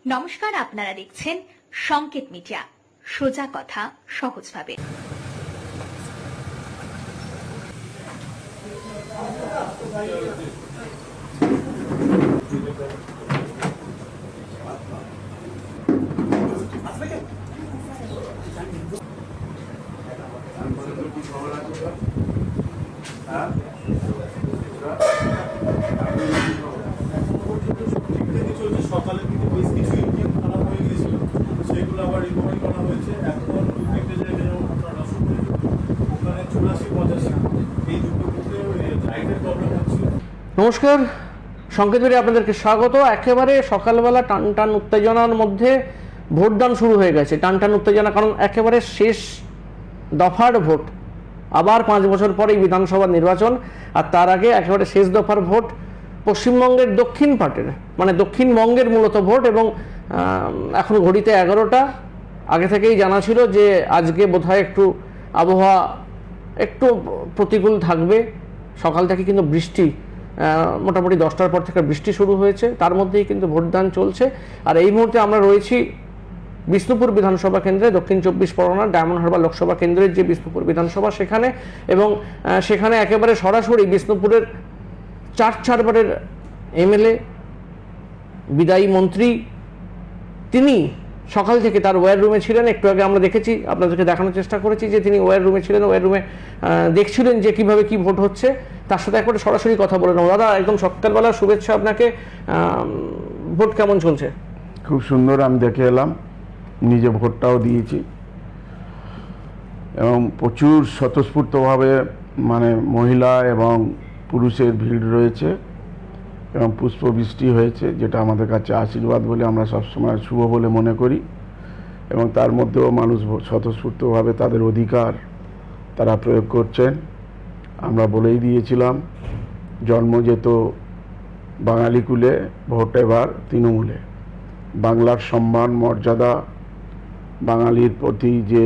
নমস্কার, আপনারা দেখছেন সংকেত মিডিয়া, সোজা কথা সহজভাবে। সকালের দিকে বেশ কিছু ইঞ্জিন খারাপ হয়ে গিয়েছিল, সেগুলো আবার রিকভারি করা হয়েছে। এখন দুই তিনটে জায়গায় যেমন আপনার ওখানে 84-85 এই দুটো বুথে লাইটের প্রবলেম হচ্ছে। নমস্কার, সংকেত মিডিয়া আপনাদেরকে স্বাগত। একেবারে সকালবেলা টান টান উত্তেজনার মধ্যে ভোটদান শুরু হয়ে গেছে। টান টান উত্তেজনা, কারণ একেবারে শেষ দফার ভোট। আবার 5 বছর পরে বিধানসভা নির্বাচন, আর তার আগে একেবারে শেষ দফার ভোট পশ্চিমবঙ্গের দক্ষিণ পাটের, মানে দক্ষিণবঙ্গের মূলত ভোট। এবং এখন ঘড়িতে 11টা। আগে থেকেই জানা ছিল যে আজকে বোধহয় একটু আবহাওয়া একটু প্রতিকূল থাকবে। সকাল থেকে কিন্তু বৃষ্টি, মোটামুটি 10টার পর থেকে বৃষ্টি শুরু হয়েছে, তার মধ্যেই কিন্তু ভোটদান চলছে। আর এই মুহূর্তে আমরা রয়েছি বিষ্ণুপুর বিধানসভা কেন্দ্রে, দক্ষিণ 24 পরগনার ডায়মন্ড হারবার লোকসভা কেন্দ্রের যে বিষ্ণুপুর বিধানসভা সেখানে। এবং সেখানে একেবারে সরাসরি বিষ্ণুপুরের 4বারের এমএলএ, বিদায়ী মন্ত্রী, তিনি সকাল থেকে তার ওয়্যার রুমে ছিলেন। একটু আগে আমরা দেখেছি, আপনাদেরকে দেখানোর চেষ্টা করেছি যে তিনি ওয়্যার রুমে ছিলেন। ওয়্যার রুমে দেখছিলেন যে কিভাবে কি ভোট হচ্ছে। তার সাথে একবারে সরাসরি কথা বলে নেব। দাদা, একদম সকালবেলা শুভেচ্ছা আপনাকে। ভোট কেমন চলছে? খুব সুন্দর, আমি দেখে এলাম, নিজে ভোটটাও দিয়েছি এবং প্রচুর স্বতঃস্ফূর্তভাবে মানে মহিলা এবং পুরুষের ভিড় রয়েছে এবং পুষ্পবৃষ্টি হয়েছে, যেটা আমাদের কাছে আশীর্বাদ বলে আমরা সবসময় শুভ বলে মনে করি। এবং তার মধ্যেও মানুষ স্বতঃস্ফূর্তভাবে তাদের অধিকার তারা প্রয়োগ করছেন। আমরা বলেই দিয়েছিলাম, জন্ম যেত বাঙালি কুলে, ভোট এবার তৃণমূলে। বাংলার সম্মান মর্যাদা, বাঙালির প্রতি যে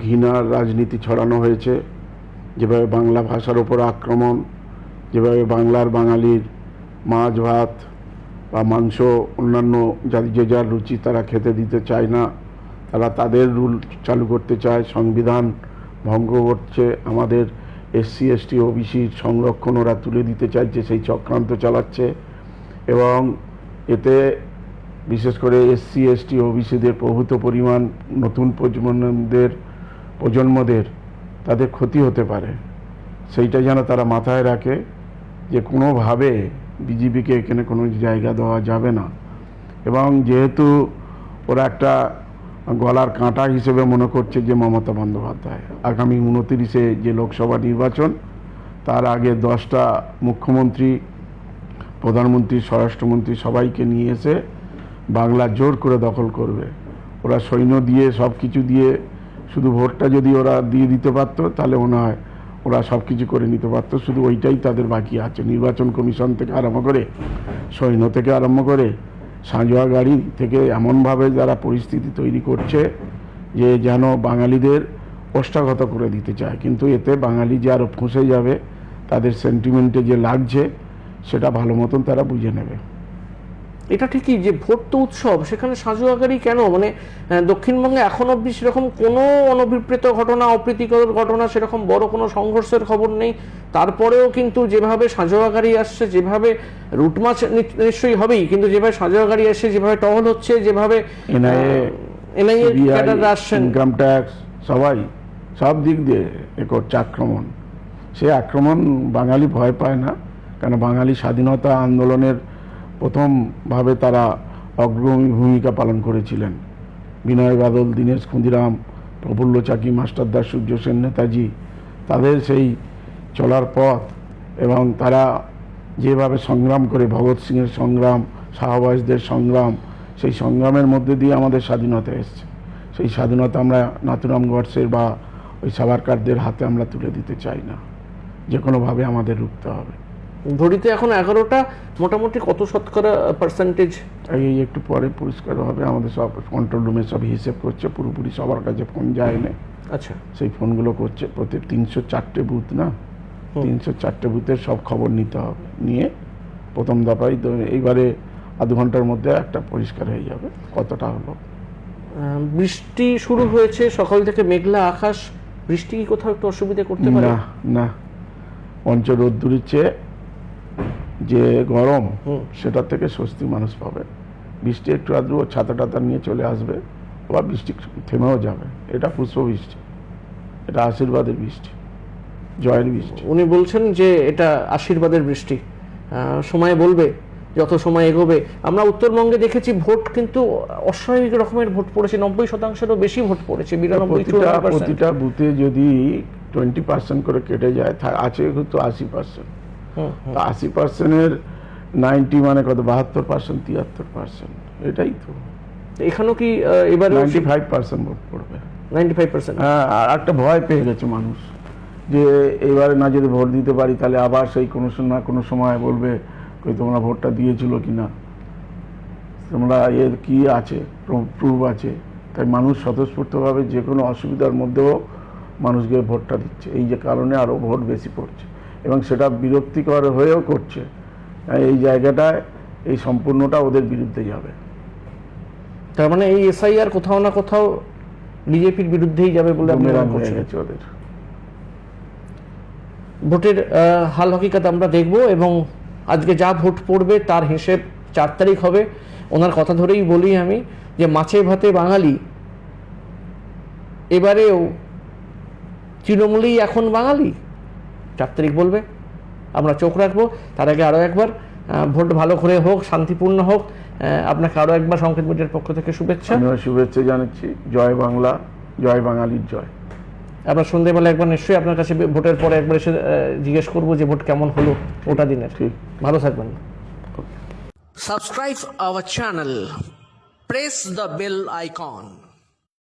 ঘৃণার রাজনীতি ছড়ানো হয়েছে, যেভাবে বাংলা ভাষার ওপর আক্রমণ, যেভাবে বাঙালির মাছ ভাত বা মাংস অন্যান্য যে যার রুচি তারা খেতে দিতে চায় না, তারা তাদের রুল চালু করতে চায়, সংবিধান ভঙ্গ করছে, আমাদের SC ST OBCর সংরক্ষণ ওরা তুলে দিতে চাইছে, সেই চক্রান্ত চালাচ্ছে। এবং এতে বিশেষ করে SC ST OBCদের প্রভূত পরিমাণ নতুন প্রজন্মদের তাদের ক্ষতি হতে পারে, সেইটা যেন তারা মাথায় রাখে যে কোনোভাবে বিজেপিকে এখানে কোনো জায়গা দেওয়া যাবে না। এবং যেহেতু ওরা একটা গলার কাঁটা হিসেবে মনে করছে যে মমতা বন্দ্যোপাধ্যায়, আগামী 29-এ যে লোকসভা নির্বাচন, তার আগে 10টা মুখ্যমন্ত্রী, প্রধানমন্ত্রী, স্বরাষ্ট্রমন্ত্রী সবাইকে নিয়ে এসে বাংলা জোর করে দখল করবে। ওরা সৈন্য দিয়ে সব কিছু দিয়ে, শুধু ভোটটা যদি ওরা দিয়ে দিতে পারতো তাহলে মনে হয় ওরা সব কিছু করে নিতে পারতো। শুধু ওইটাই তাদের বাকি আছে। নির্বাচন কমিশন থেকে আরম্ভ করে, সৈন্য থেকে আরম্ভ করে, সাঁজোয়া গাড়ি থেকে এমনভাবে যারা পরিস্থিতি তৈরি করছে যে যেন বাঙালিদের ওষ্ঠাগত করে দিতে চায়। কিন্তু এতে বাঙালি যে আরও ফসে যাবে, তাদের সেন্টিমেন্টে যে লাগছে সেটা ভালো মতন তারা বুঝে নেবে। এটা ঠিকই যে ভোট তো উৎসব, সেখানে সাজুয়াগারি কেন? মানে দক্ষিণবঙ্গে এখন অবধি সেরকম কোনো অনভিপ্রেত ঘটনা, অপ্রীতিকর ঘটনা, সেরকম বড় কোনো সংঘর্ষের খবর নেই। তারপরেও কিন্তু যেভাবে সাজোয়াগারি আসছে, যেভাবে রুটমাচ নিশ্চয়ই হবেই, কিন্তু যেভাবে সাজোয়াগারি আসছে, যেভাবে টহল হচ্ছে, যেভাবে এনআইএ ক্যাডাররা আসছেন, ইনকাম ট্যাক্স, সবাই সব দিক দিয়ে এ করছে আক্রমণ। সেই আক্রমণ বাঙালি ভয় পায় না, কেন বাঙালি স্বাধীনতা আন্দোলনের প্রথমভাবে তারা অগ্রণী ভূমিকা পালন করেছিলেন। বিনয় বাদল, দীনেশ ক্ষুদিরাম, প্রফুল্ল চাকি, মাস্টারদা, সূর্য সেন, নেতাজি, তাদের সেই চলার পথ এবং তারা যেভাবে সংগ্রাম করে, ভগৎ সিংয়ের সংগ্রাম, শাহবাজদের সংগ্রাম, সেই সংগ্রামের মধ্যে দিয়ে আমাদের স্বাধীনতা এসছে। সেই স্বাধীনতা আমরা নাথুরাম গডসের বা ওই সাভারকারদের হাতে আমরা তুলে দিতে চাই না, যে কোনোভাবে আমাদের রুখতে হবে। ঘড়িতে এখন 11টা। মোটামুটি কত শতকরা পার্সেন্টেজ? এই একটু পরে পরিষ্কার হবে। আমাদের সব কন্ট্রোল রুমে সব হিসেব করছে, পুরোপুরি সবার কাছে ফোন যায় না। আচ্ছা, সেই ফোনগুলো করছে। প্রত্যেক 304টে বুথ না, 304টে বুথের সব খবর নিতে হবে। নিয়ে প্রথম দফায় এইবারে আধ ঘন্টার মধ্যে একটা পরিষ্কার হয়ে যাবে কতটা হলো। বৃষ্টি শুরু হয়েছে সকাল থেকে, মেঘলা আকাশ, বৃষ্টি কি কোথাও একটু অসুবিধা করতে পারে? না না, পঞ্চ রোদ্দুরের চেয়ে যে গরম সেটা থেকে স্বস্তি মানুষ পাবে। বৃষ্টি একটু আদ্র ছাতা টাতা নিয়ে চলে আসবে, আবার বৃষ্টি থেমেও যাবে। এটা পুষ্প বৃষ্টি, এটা আশীর্বাদের বৃষ্টি, জয়ের বৃষ্টি। উনি বলছেন যে এটা আশীর্বাদের বৃষ্টি, সময় বলবে যত সময় এগোবে। আমরা উত্তরবঙ্গে দেখেছি ভোট কিন্তু অস্বাভাবিক রকমের ভোট পড়েছে, 90%-এরও বেশি ভোট পড়েছে, 92-94%। প্রতিটা বুথে যদি 20% করে কেটে যায়, আছে কিন্তু 80%। 80%-এর 90 মানে কত, 72%, 73%, এটাই তো। এখানেও কি এবারে 95% ভোট পড়বে। 95%? হ্যাঁ, আর একটা ভয় পেয়ে গেছে মানুষ যে এবারে না যদি ভোট দিতে পারি তাহলে আবার সেই কোনো সময় বলবে কই তোমরা ভোটটা দিয়েছিল কিনা, তোমরা এর কি আছে, প্রুফ আছে। তাই মানুষ স্বতঃস্ফূর্তভাবে যে কোনো অসুবিধার মধ্যেও মানুষকে ভোটটা দিচ্ছে। এই যে কারণে আরও ভোট বেশি পড়ছে এবং সেটা বিরক্তিকর হয়েও করছে। এই জায়গাটায় এই সম্পূর্ণটা ওদের বিরুদ্ধে যাবে। তার মানে এই এসআইআর কোথাও না কোথাও বিজেপির বিরুদ্ধেই যাবে বলে বুমেরাং হয়ে গেছে ওদের। ভোটের হাল হকিকত আমরা দেখব এবং আজকে যা ভোট পড়বে তার হিসেব 4 তারিখ হবে। ওনার কথা ধরেই বলি আমি যে মাছে ভাতে বাঙালি, এবারেও তৃণমূলই এখন বাঙালি। 4 তারিখ বলবে, আমরা চোখ রাখবো। তার আগে আরও একবার ভোট ভালো করে হোক, শান্তিপূর্ণ হোক। আপনাকে আরও একবার সংকেত মিডিয়ার পক্ষ থেকে শুভেচ্ছা। আমিও শুভেচ্ছা জানাচ্ছি। জয় বাংলা, জয় বাঙালির জয়। আমরা সন্ধ্যেবেলা একবার নিশ্চয়ই আপনার কাছে ভোটের পরে একবার এসে জিজ্ঞেস করবো যে ভোট কেমন হলো ওটা দিনের। ঠিক, ভালো থাকবেন। Subscribe our channel. Press the bell icon.